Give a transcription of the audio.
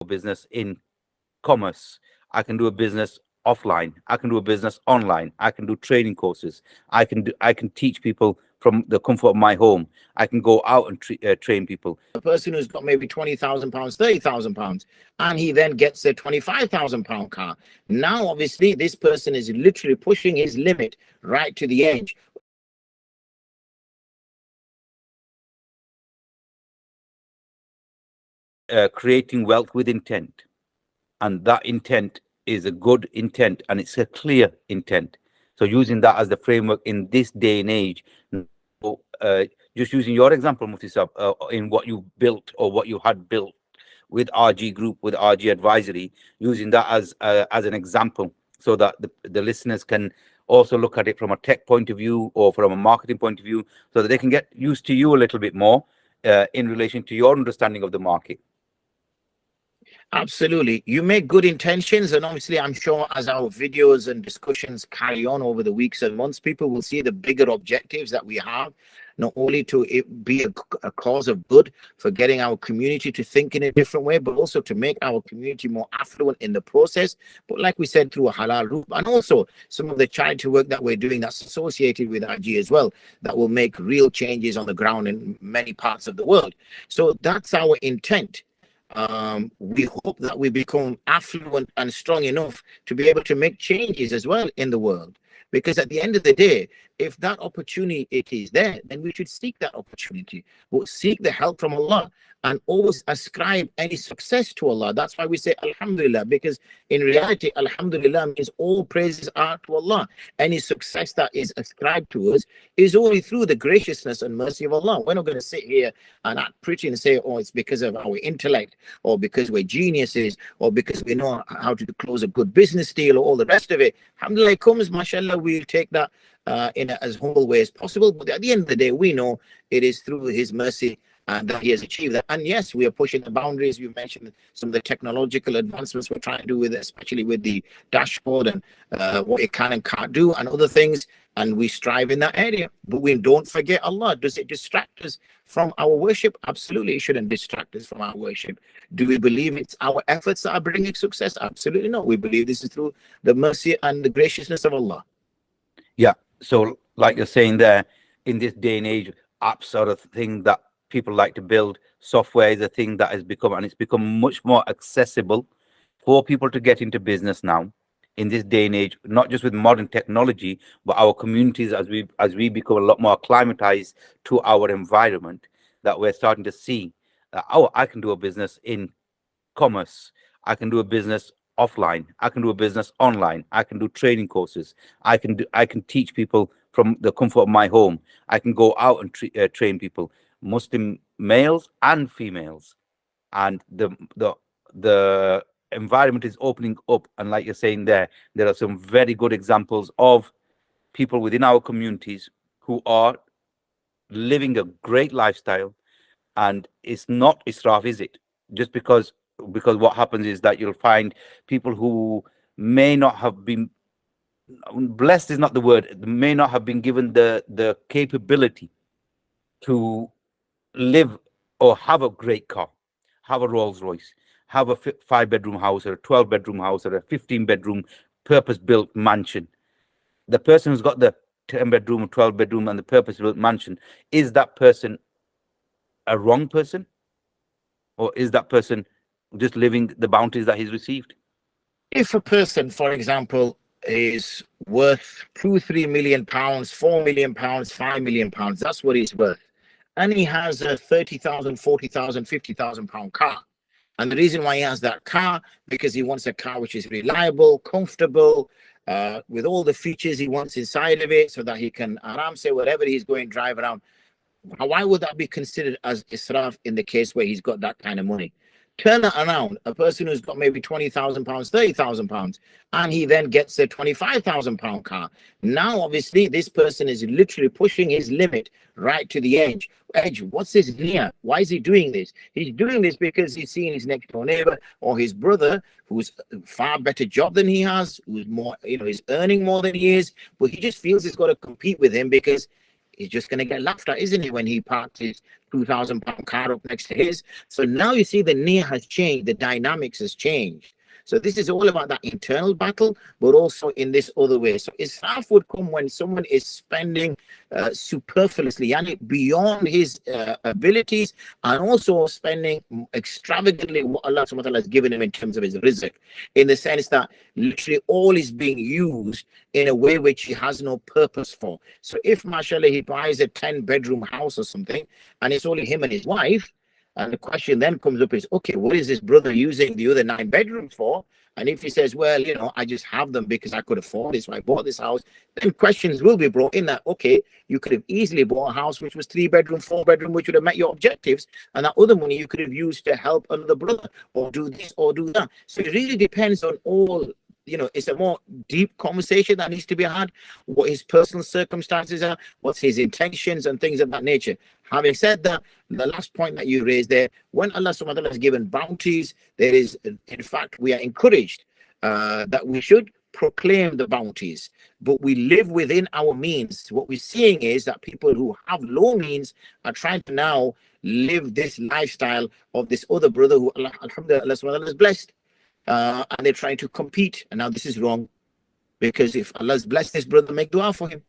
business in commerce. I can do a business offline. I can do a business online. I can do training courses. I can teach people from the comfort of my home. I can go out and train people. A person who's got maybe £20,000, £30,000, and he then gets a £25,000 car. Now, obviously, this person is literally pushing his limit right to the edge. Creating wealth with intent, and that intent is a good intent and it's a clear intent. So using that as the framework in this day and age, just using your example, Mufti, in what you built or what you had built with RG Group, with RG Advisory, using that as an example, so that the listeners can also look at it from a tech point of view or from a marketing point of view, so that they can get used to you a little bit more in relation to your understanding of the market. Absolutely. You make good intentions, and obviously I'm sure as our videos and discussions carry on over the weeks and months, people will see the bigger objectives that we have, not only to it be a cause of good for getting our community to think in a different way, but also to make our community more affluent in the process. But like we said, through a halal route, and also some of the charity work that we're doing that's associated with RG as well, that will make real changes on the ground in many parts of the world. So that's our intent. We hope that we become affluent and strong enough to be able to make changes as well in the world. Because at the end of the day, if that opportunity it is there, then we should seek that opportunity. But seek the help from Allah and always ascribe any success to Allah. That's why we say Alhamdulillah, because in reality, Alhamdulillah means all praises are to Allah. Any success that is ascribed to us is only through the graciousness and mercy of Allah. We're not going to sit here and act pretty and say, oh, it's because of our intellect, or because we're geniuses, or because we know how to close a good business deal, or all the rest of it. Alhamdulillah, it comes, mashallah, we'll take that in as humble way as possible. But at the end of the day, we know it is through His mercy that He has achieved that. And yes, we are pushing the boundaries. You mentioned some of the technological advancements we're trying to do with, especially with the dashboard and what it can and can't do and other things. And we strive in that area. But we don't forget Allah. Does it distract us from our worship? Absolutely, it shouldn't distract us from our worship. Do we believe it's our efforts that are bringing success? Absolutely not. We believe this is through the mercy and the graciousness of Allah. Yeah. So like you're saying there, in this day and age, apps are a thing that people like to build. Software is a thing that has become, and it's become much more accessible for people to get into business now in this day and age, not just with modern technology, but our communities, as we become a lot more acclimatized to our environment, that we're starting to see that, oh, I can do a business in commerce. I can do a business offline. I can do a business online. I can do training courses. I can teach people from the comfort of my home. I can go out and train people, Muslim males and females, and the environment is opening up. And like you're saying there are some very good examples of people within our communities who are living a great lifestyle. And it's not israf, is it? Just because what happens is that you'll find people who may not have been blessed, is not the word, may not have been given the capability to live or have a great car, have a Rolls Royce, have a 5-bedroom house or a 12-bedroom house or a 15-bedroom purpose-built mansion. The person who's got the 10-bedroom or 12-bedroom and the purpose-built mansion, is that person a wrong person, or is that person just living the bounties that he's received? If a person, for example, is worth £2-3 million, £4 million, £5 million, that's what he's worth, and he has a £30,000, £40,000, £50,000 car, and the reason why he has that car, because he wants a car which is reliable, comfortable, with all the features he wants inside of it, so that he can say wherever he's going, drive around. Why would that be considered as israf in the case where he's got that kind of money? Turn that around, a person who's got maybe £20,000, £30,000, and he then gets a £25,000 car. Now, obviously, this person is literally pushing his limit right to the edge. What's his niyyah? Why is he doing this? He's doing this because he's seeing his next door neighbor or his brother who's a far better job than he has, who's more, he's earning more than he is, but he just feels he's got to compete with him because he's just going to get laughed at, isn't he, when he parks his £2,000 car up next to his. So now you see the near has changed, the dynamics has changed. So this is all about that internal battle, but also in this other way. So israf would come when someone is spending superfluously, and beyond his abilities, and also spending extravagantly what Allah subhanahu wa ta'ala has given him in terms of his rizq, in the sense that literally all is being used in a way which he has no purpose for. So if mashallah he buys a 10-bedroom house or something, and it's only him and his wife, and the question then comes up is, okay, what is this brother using the other 9 bedrooms for? And if he says, well, you know, I just have them because I could afford it, so I bought this house, then questions will be brought in that, okay, you could have easily bought a house which was 3-bedroom, 4-bedroom, which would have met your objectives, and that other money you could have used to help another brother, or do this or do that. So it really depends on all, you know, it's a more deep conversation that needs to be had, what his personal circumstances are, what's his intentions and things of that nature. Having said that, the last point that you raised there, when Allah subhanahu wa ta'ala has given bounties, there is, in fact, we are encouraged that we should proclaim the bounties, but we live within our means. What we're seeing is that people who have low means are trying to now live this lifestyle of this other brother who Allah, alhamdulillah, Allah subhanahu wa ta'ala has blessed. And they're trying to compete. And now this is wrong, because if Allah's blessed this brother, make dua for him.